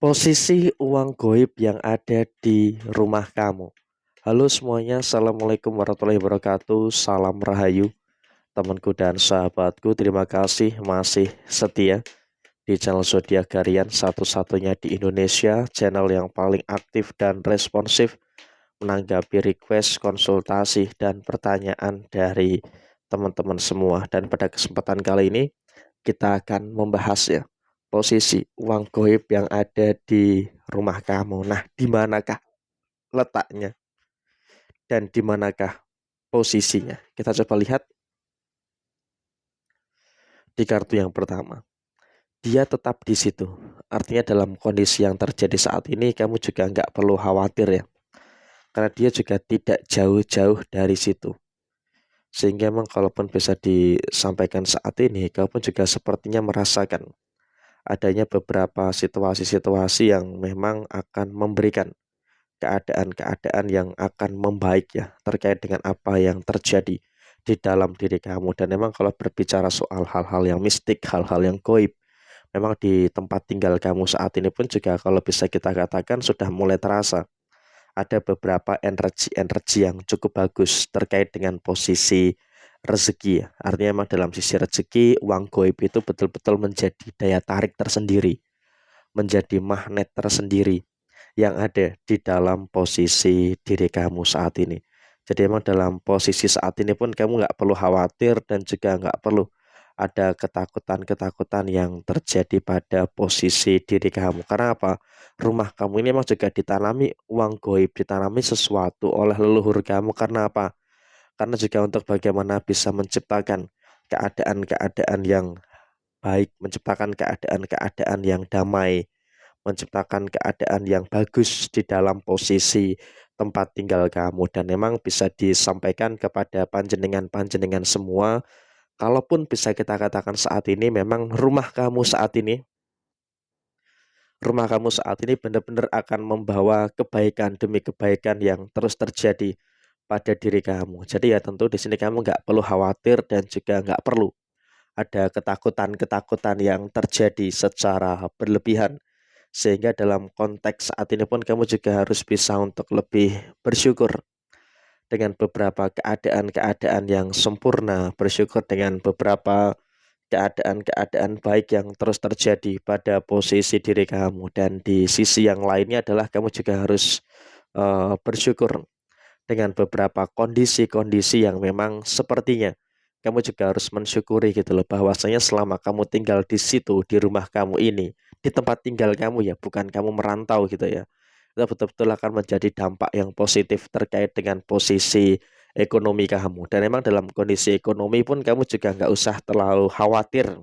Posisi uang goib yang ada di rumah kamu. Halo semuanya, Assalamualaikum warahmatullahi wabarakatuh. Salam Rahayu, temanku dan sahabatku. Terima kasih masih setia di channel Zodiak Harian, satu-satunya di Indonesia, channel yang paling aktif dan responsif menanggapi request, konsultasi, dan pertanyaan dari teman-teman semua. Dan pada kesempatan kali ini kita akan membahas ya posisi uang goib yang ada di rumah kamu. Nah, di manakah letaknya dan di manakah posisinya? Kita coba lihat di kartu yang pertama. Dia tetap di situ. Artinya dalam kondisi yang terjadi saat ini kamu juga nggak perlu khawatir ya. Karena dia juga tidak jauh-jauh dari situ. Sehingga memang kalaupun bisa disampaikan saat ini, kamu pun juga sepertinya merasakan adanya beberapa situasi-situasi yang memang akan memberikan keadaan-keadaan yang akan membaik ya terkait dengan apa yang terjadi di dalam diri kamu. Dan memang kalau berbicara soal hal-hal yang mistik, hal-hal yang goib, memang di tempat tinggal kamu saat ini pun juga kalau bisa kita katakan sudah mulai terasa ada beberapa energi-energi yang cukup bagus terkait dengan posisi rezeki ya. Artinya memang dalam sisi rezeki, uang goib itu betul-betul menjadi daya tarik tersendiri, menjadi magnet tersendiri yang ada di dalam posisi diri kamu saat ini. Jadi emang dalam posisi saat ini pun kamu nggak perlu khawatir dan juga nggak perlu ada ketakutan-ketakutan yang terjadi pada posisi diri kamu. Karena apa? Rumah kamu ini emang juga ditanami uang goib, ditanami sesuatu oleh leluhur kamu. Karena apa? Karena juga untuk bagaimana bisa menciptakan keadaan-keadaan yang baik, menciptakan keadaan-keadaan yang damai, menciptakan keadaan yang bagus di dalam posisi tempat tinggal kamu. Dan memang bisa disampaikan kepada panjenengan-panjenengan semua, kalaupun bisa kita katakan saat ini memang rumah kamu saat ini benar-benar akan membawa kebaikan demi kebaikan yang terus terjadi pada diri kamu. Jadi ya tentu di sini kamu nggak perlu khawatir dan juga nggak perlu ada ketakutan-ketakutan yang terjadi secara berlebihan. Sehingga dalam konteks saat ini pun kamu juga harus bisa untuk lebih bersyukur dengan beberapa keadaan-keadaan yang sempurna, bersyukur dengan beberapa keadaan-keadaan baik yang terus terjadi pada posisi diri kamu. Dan di sisi yang lainnya adalah kamu juga harus bersyukur dengan beberapa kondisi-kondisi yang memang sepertinya kamu juga harus mensyukuri gitu loh, bahwasanya selama kamu tinggal di situ, di rumah kamu ini, di tempat tinggal kamu ya, bukan kamu merantau gitu ya, itu betul-betul akan menjadi dampak yang positif terkait dengan posisi ekonomi kamu. Dan memang dalam kondisi ekonomi pun kamu juga nggak usah terlalu khawatir,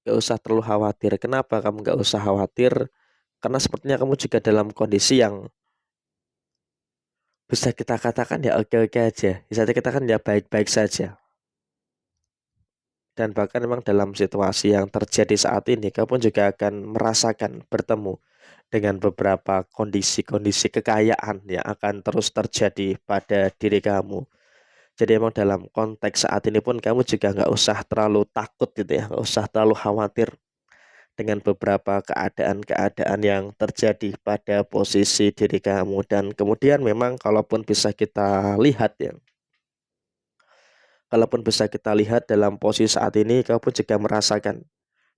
nggak usah terlalu khawatir. Kenapa kamu nggak usah khawatir? Karena sepertinya kamu juga dalam kondisi yang bisa kita katakan ya oke-oke aja, bisa kita katakan ya baik-baik saja. Dan bahkan memang dalam situasi yang terjadi saat ini, kamu juga akan merasakan bertemu dengan beberapa kondisi-kondisi kekayaan yang akan terus terjadi pada diri kamu. Jadi emang dalam konteks saat ini pun kamu juga nggak usah terlalu takut gitu ya, nggak usah terlalu khawatir dengan beberapa keadaan-keadaan yang terjadi pada posisi diri kamu. Dan kemudian memang kalaupun bisa kita lihat dalam posisi saat ini, kamu pun juga merasakan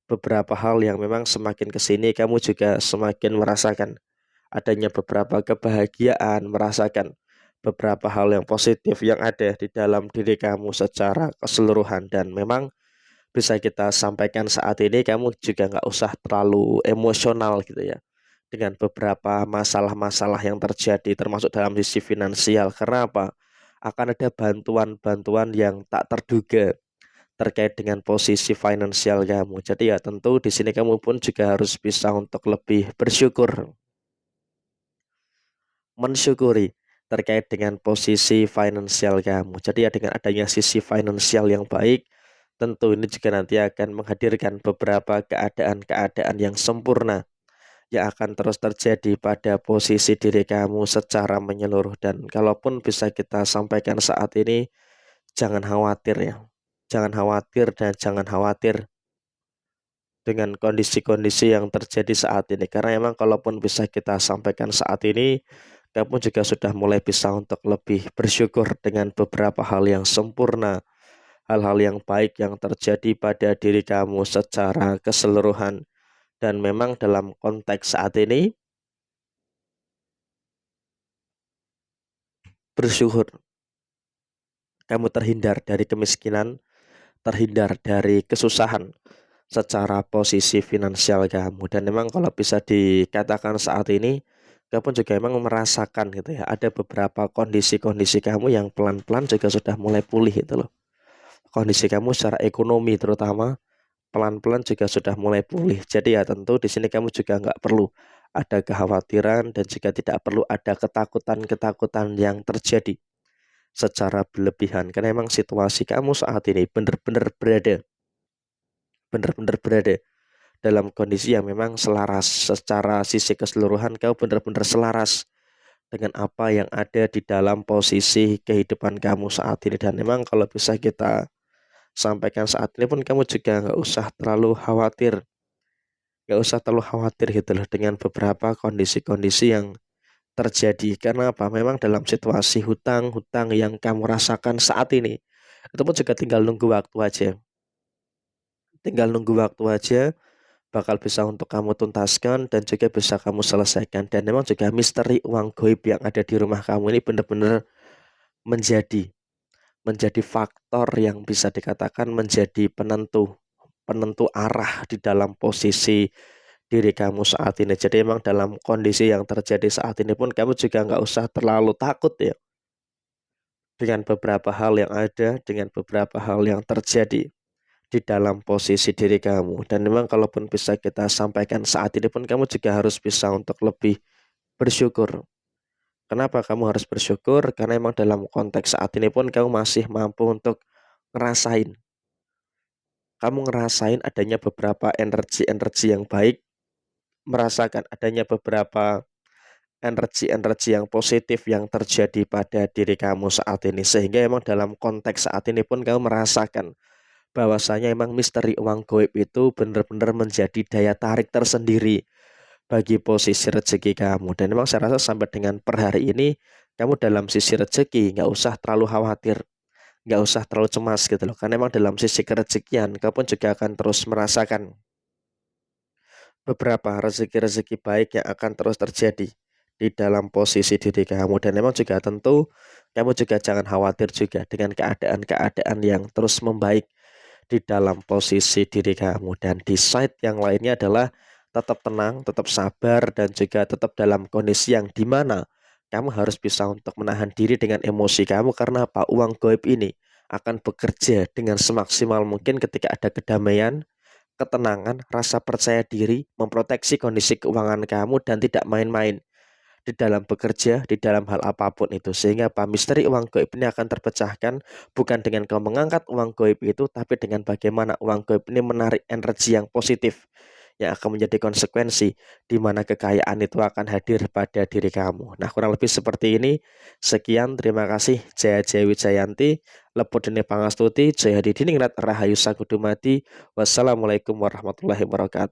beberapa hal yang memang semakin kesini kamu juga semakin merasakan adanya beberapa kebahagiaan, merasakan beberapa hal yang positif yang ada di dalam diri kamu secara keseluruhan. Dan memang bisa kita sampaikan saat ini kamu juga nggak usah terlalu emosional gitu ya dengan beberapa masalah-masalah yang terjadi termasuk dalam sisi finansial. Karena apa? Akan ada bantuan-bantuan yang tak terduga terkait dengan posisi finansial kamu. Jadi ya tentu di sini kamu pun juga harus bisa untuk lebih bersyukur, mensyukuri terkait dengan posisi finansial kamu. Jadi ya dengan adanya sisi finansial yang baik, tentu ini juga nanti akan menghadirkan beberapa keadaan-keadaan yang sempurna yang akan terus terjadi pada posisi diri kamu secara menyeluruh. Dan kalaupun bisa kita sampaikan saat ini, jangan khawatir ya. Jangan khawatir dan jangan khawatir dengan kondisi-kondisi yang terjadi saat ini. Karena emang kalaupun bisa kita sampaikan saat ini, kamu juga sudah mulai bisa untuk lebih bersyukur dengan beberapa hal yang sempurna, hal-hal yang baik yang terjadi pada diri kamu secara keseluruhan. Dan memang dalam konteks saat ini, bersyukur kamu terhindar dari kemiskinan, terhindar dari kesusahan secara posisi finansial kamu. Dan memang kalau bisa dikatakan saat ini, kamu juga memang merasakan gitu ya, ada beberapa kondisi-kondisi kamu yang pelan-pelan juga sudah mulai pulih itu loh. Kondisi kamu secara ekonomi terutama pelan-pelan juga sudah mulai pulih. Jadi ya tentu di sini kamu juga nggak perlu ada kekhawatiran dan juga tidak perlu ada ketakutan-ketakutan yang terjadi secara berlebihan. Karena memang situasi kamu saat ini benar-benar berada dalam kondisi yang memang selaras secara sisi keseluruhan. Kau benar-benar selaras dengan apa yang ada di dalam posisi kehidupan kamu saat ini. Dan memang kalau bisa kita sampaikan saat ini pun kamu juga nggak usah terlalu khawatir gitu loh dengan beberapa kondisi-kondisi yang terjadi. Karena apa? Memang dalam situasi hutang-hutang yang kamu rasakan saat ini, itu pun juga tinggal nunggu waktu aja. Tinggal nunggu waktu aja, bakal bisa untuk kamu tuntaskan dan juga bisa kamu selesaikan. Dan memang juga misteri uang goib yang ada di rumah kamu ini benar-benar menjadi menjadi faktor yang bisa dikatakan menjadi penentu penentu arah di dalam posisi diri kamu saat ini. Jadi emang dalam kondisi yang terjadi saat ini pun kamu juga nggak usah terlalu takut ya dengan beberapa hal yang ada, dengan beberapa hal yang terjadi di dalam posisi diri kamu. Dan memang kalaupun bisa kita sampaikan saat ini pun kamu juga harus bisa untuk lebih bersyukur. Kenapa kamu harus bersyukur? Karena memang dalam konteks saat ini pun kamu masih mampu untuk ngerasain. Kamu ngerasain adanya beberapa energi-energi yang baik, merasakan adanya beberapa energi-energi yang positif yang terjadi pada diri kamu saat ini. Sehingga emang dalam konteks saat ini pun kamu merasakan bahwasanya emang misteri uang goib itu benar-benar menjadi daya tarik tersendiri bagi posisi rezeki kamu. Dan memang saya rasa sampai dengan per hari ini kamu dalam sisi rezeki nggak usah terlalu khawatir, nggak usah terlalu cemas gitu loh. Karena memang dalam sisi kerezekian kamu pun juga akan terus merasakan beberapa rezeki-rezeki baik yang akan terus terjadi di dalam posisi diri kamu. Dan memang juga tentu kamu juga jangan khawatir juga dengan keadaan-keadaan yang terus membaik di dalam posisi diri kamu. Dan di side yang lainnya adalah tetap tenang, tetap sabar, dan juga tetap dalam kondisi yang dimana kamu harus bisa untuk menahan diri dengan emosi kamu. Karena apa? Uang goib ini akan bekerja dengan semaksimal mungkin ketika ada kedamaian, ketenangan, rasa percaya diri, memproteksi kondisi keuangan kamu dan tidak main-main di dalam bekerja, di dalam hal apapun itu. Sehingga apa? Misteri uang goib ini akan terpecahkan bukan dengan kau mengangkat uang goib itu, tapi dengan bagaimana uang goib ini menarik energi yang positif yang akan menjadi konsekuensi di mana kekayaan itu akan hadir pada diri kamu. Nah, kurang lebih seperti ini. Sekian, terima kasih. Jaya Jaya Wijayanti, Lepudene Pangastuti, Jaya Didiningrat Rahayu Sagudumati. Wassalamualaikum warahmatullahi wabarakatuh.